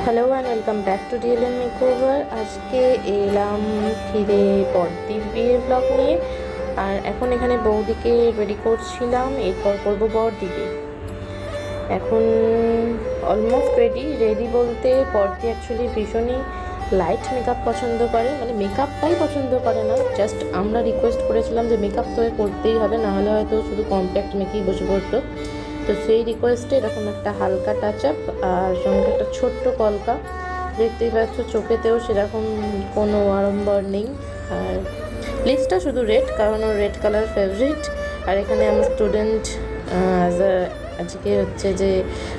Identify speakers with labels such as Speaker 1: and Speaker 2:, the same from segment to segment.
Speaker 1: Hello and welcome back to DLM makeover. আজকে এলাম ফিরে বড়দির বিয়ের ব্লগ নিয়ে। আর এখন এখানে বৌদিকে রেডি করছিলাম, এরপর করবো বড়দিকে। এখন অলমোস্ট রেডি বলতে বড়দি অ্যাকচুয়ালি ভীষণই লাইট মেকআপ পছন্দ করে, মানে মেকআপটাই পছন্দ করে না, জাস্ট আমরা রিকোয়েস্ট করেছিলাম যে মেকআপ তোকে করতেই হবে, নাহলে হয়তো শুধু কম্প্যাক্ট মেকেই বসে পড়তো। তো সেই রিকোয়েস্টে এরকম একটা হালকা টাচ আপ আর সঙ্গে একটা ছোট্ট কলকা, দেখতেই পাচ্ছ চোখেতেও সেরকম কোনো আড়ম্বর নেই। আর লিপসটা শুধু রেড, কারণ ওর রেড কালার ফেভারিট। আর এখানে আমার স্টুডেন্ট আজকে হচ্ছে যে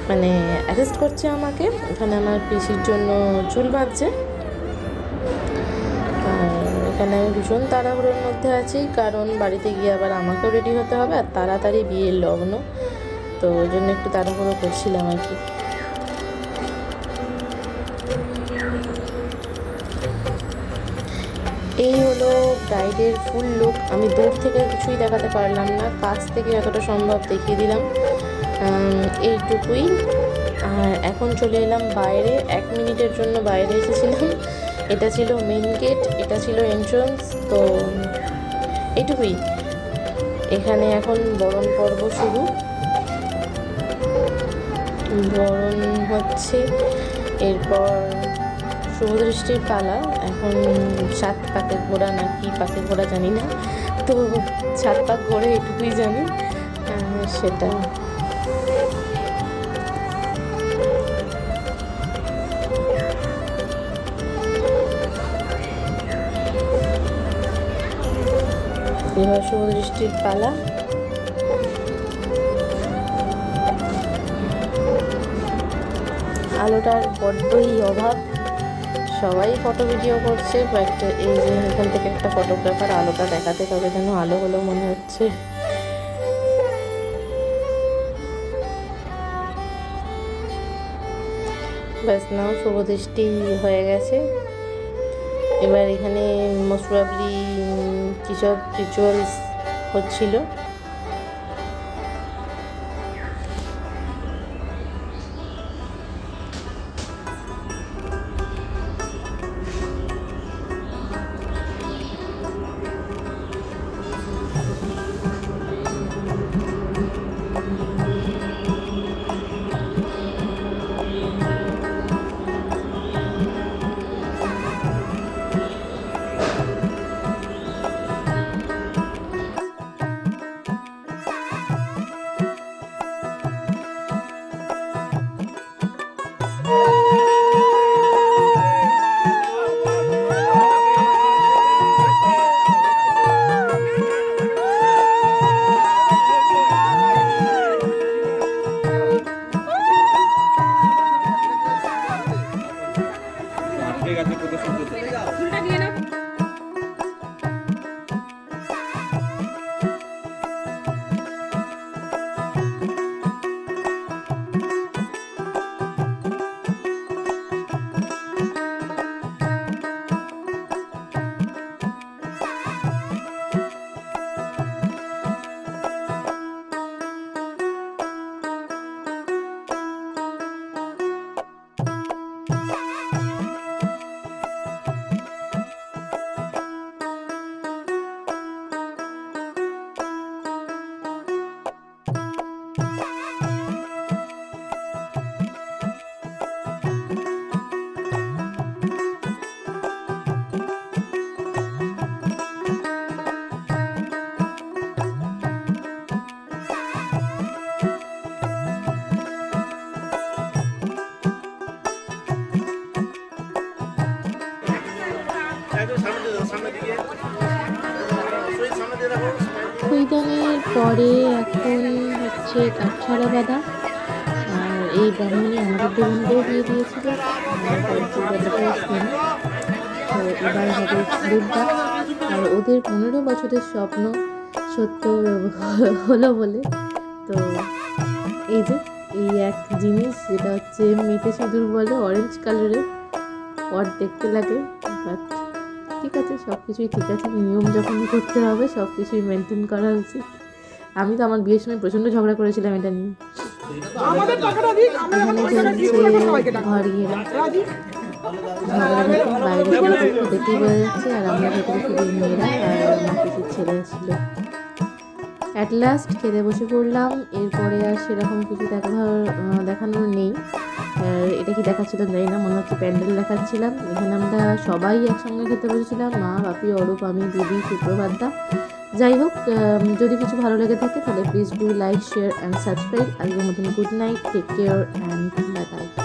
Speaker 1: মানে অ্যাসিস্ট করছে আমাকে, এখানে আমার পিসির জন্য চুল বাঁধছে। এখানে আমি ভীষণ তাড়াহুড়োর মধ্যে আছি, কারণ বাড়িতে গিয়ে আবার আমাকেও রেডি হতে হবে, আর তাড়াতাড়ি বিয়ের লগ্ন, তো ওই জন্য একটু তাড়াহুড়ো করছিলাম আর কি। এই হলো ব্রাইডের ফুল লুক। আমি দূর থেকে কিছুই দেখাতে পারলাম না, কাছ থেকে যতটা সম্ভব দেখিয়ে দিলাম, এইটুকুই। আর এখন চলে এলাম বাইরে, 1 মিনিটের জন্য বাইরে এসেছিলাম। এটা ছিল মেন গেট, এটা ছিল এন্ট্রান্স, তো এইটুকুই। এখানে এখন বরণ পর্ব শুরু, বরণ হচ্ছে, এরপর শুভদৃষ্টির পালা। এখন 7 পাকে ঘোরা না কি পাকে ঘোরা জানি না, তো 7 পাক ঘোরে এটুকুই জানি সেটা। এবার শুভদৃষ্টির পালা। আলোটার বড্ডই অভাব, সবাই ফটো ভিডিও করছে, বাট এই যে এখান থেকে একটা ফটোগ্রাফার আলোটা দেখাতে তবে যেন আলো হলো মনে হচ্ছে। ব্যাস নাও শুভদৃষ্টি হয়ে গেছে। এবার এখানে মোস্ট প্রবাবলি কিসব রিচুয়ালস হচ্ছিল। ফুলদানের পরে এখন হচ্ছে কাঠছাড়া বাঁধা, আর এই ব্রাহ্মণী আমাদের দুজনকেও দিয়ে দিয়েছিল, তো এবার হবে ফুলটা। আর ওদের 15 বছরের স্বপ্ন সত্য হলো বলে, তো এই যে এই এক জিনিস, যেটা হচ্ছে মেটে সিঁদুর বলে, অরেঞ্জ কালারের, পট দেখতে লাগে, বাট ঠিক আছে, সব কিছুই ঠিক আছে, নিয়ম যখন করতে হবে সব কিছুই মেনটেন করা উচিত। আমি তো আমার বিয়ের সময় প্রচণ্ড ঝগড়া করেছিলাম এটা নিয়ে।
Speaker 2: আমাদের টাকাটা দিক, আমরা
Speaker 1: এখানে
Speaker 2: টাকাটা দিয়ে
Speaker 1: চলছে
Speaker 2: সবাইকে টাকা
Speaker 1: ঘর ঘেরা
Speaker 2: রাজি।
Speaker 1: বাইরে থেকে দেখতেই বোঝা যাচ্ছে। আর আমরা ভেতরে শুধু মেয়েরা আর মাসির ছেলে ছিল। অ্যাট লাস্ট খেতে বসে পড়লাম। এরপরে আর সেরকম কিছু দেখানোর নেই। আর এটা কি দেখাচ্ছিলাম জানি না, মনে হচ্ছে প্যান্ডেল দেখাচ্ছিলাম। এখানে আমরা সবাই একসঙ্গে খেতে বসেছিলাম, মা, বাপি, অরূপ, আমি, দিদি, সুপ্রভাতদা। যাই হোক, যদি কিছু ভালো লেগে থাকে তাহলে please do like, share and subscribe. আজকের মতন good night, take care and bye by.